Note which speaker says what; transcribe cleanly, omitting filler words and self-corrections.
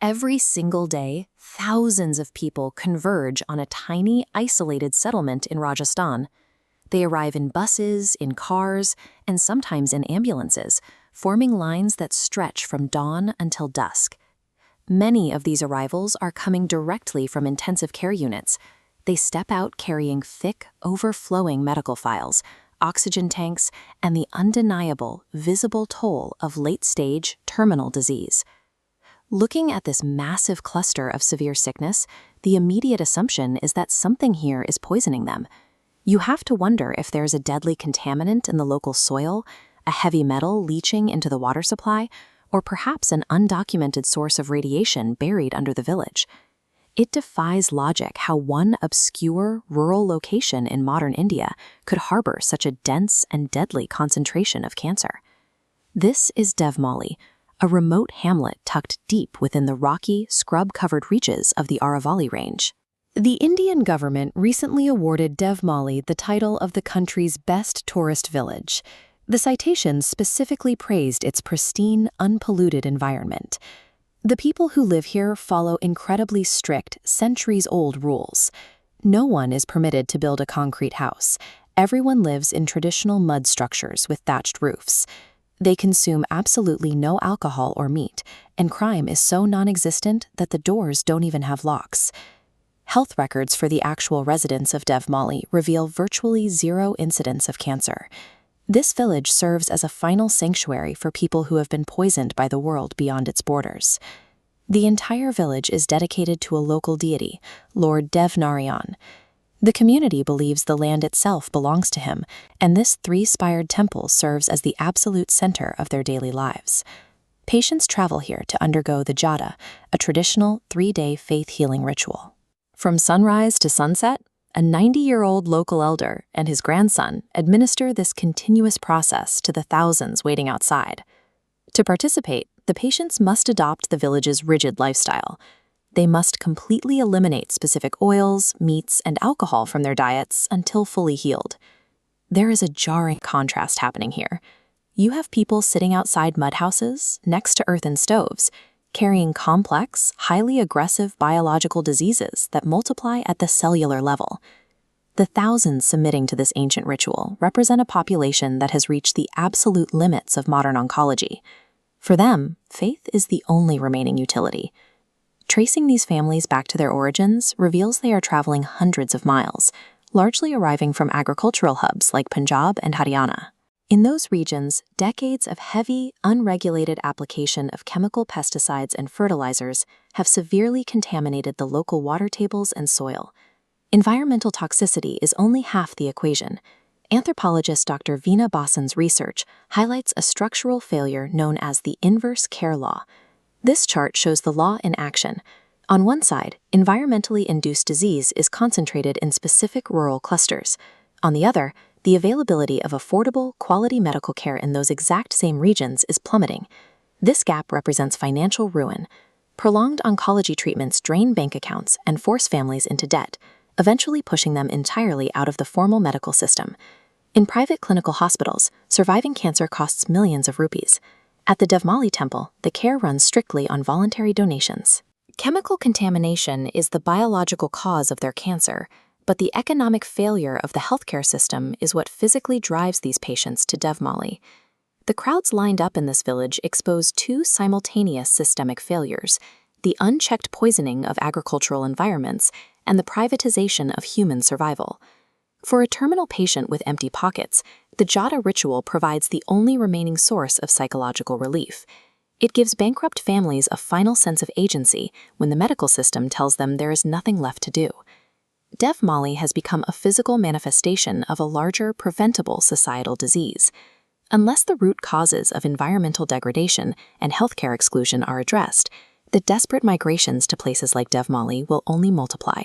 Speaker 1: Every single day, thousands of people converge on a tiny, isolated settlement in Rajasthan. They arrive in buses, in cars, and sometimes in ambulances, forming lines that stretch from dawn until dusk. Many of these arrivals are coming directly from intensive care units. They step out carrying thick, overflowing medical files, oxygen tanks, and the undeniable, visible toll of late-stage terminal disease. Looking at this massive cluster of severe sickness, the immediate assumption is that something here is poisoning them. You have to wonder if there's a deadly contaminant in the local soil, a heavy metal leaching into the water supply, or perhaps an undocumented source of radiation buried under the village. It defies logic how one obscure, rural location in modern India could harbor such a dense and deadly concentration of cancer. This is Devmali, a remote hamlet tucked deep within the rocky, scrub-covered reaches of the Aravalli Range. The Indian government recently awarded Devmali the title of the country's best tourist village. The citations specifically praised its pristine, unpolluted environment. The people who live here follow incredibly strict, centuries-old rules. No one is permitted to build a concrete house. Everyone lives in traditional mud structures with thatched roofs. They consume absolutely no alcohol or meat, and crime is so non-existent that the doors don't even have locks. Health records for the actual residents of Devmali reveal virtually zero incidents of cancer. This village serves as a final sanctuary for people who have been poisoned by the world beyond its borders. The entire village is dedicated to a local deity, Lord Devnarayan. The community believes the land itself belongs to him, and this three-spired temple serves as the absolute center of their daily lives. Patients travel here to undergo the jata, a traditional 3-day faith healing ritual. From sunrise to sunset, a 90-year-old local elder and his grandson administer this continuous process to the thousands waiting outside. To participate, the patients must adopt the village's rigid lifestyle. They must completely eliminate specific oils, meats, and alcohol from their diets until fully healed. There is a jarring contrast happening here. You have people sitting outside mud houses, next to earthen stoves, carrying complex, highly aggressive biological diseases that multiply at the cellular level. The thousands submitting to this ancient ritual represent a population that has reached the absolute limits of modern oncology. For them, faith is the only remaining utility. Tracing these families back to their origins reveals they are traveling hundreds of miles, largely arriving from agricultural hubs like Punjab and Haryana. In those regions, decades of heavy, unregulated application of chemical pesticides and fertilizers have severely contaminated the local water tables and soil. Environmental toxicity is only half the equation. Anthropologist Dr. Veena Basan's research highlights a structural failure known as the inverse care law. This chart shows the law in action. On one side, environmentally induced disease is concentrated in specific rural clusters. On the other, the availability of affordable, quality medical care in those exact same regions is plummeting. This gap represents financial ruin. Prolonged oncology treatments drain bank accounts and force families into debt, eventually pushing them entirely out of the formal medical system. In private clinical hospitals, surviving cancer costs millions of rupees. At the Devmali temple, the care runs strictly on voluntary donations. Chemical contamination is the biological cause of their cancer, but the economic failure of the healthcare system is what physically drives these patients to Devmali. The crowds lined up in this village expose two simultaneous systemic failures: the unchecked poisoning of agricultural environments and the privatization of human survival. For a terminal patient with empty pockets, the jata ritual provides the only remaining source of psychological relief. It gives bankrupt families a final sense of agency when the medical system tells them there is nothing left to do. Devmali has become a physical manifestation of a larger, preventable societal disease. Unless the root causes of environmental degradation and healthcare exclusion are addressed, the desperate migrations to places like Devmali will only multiply.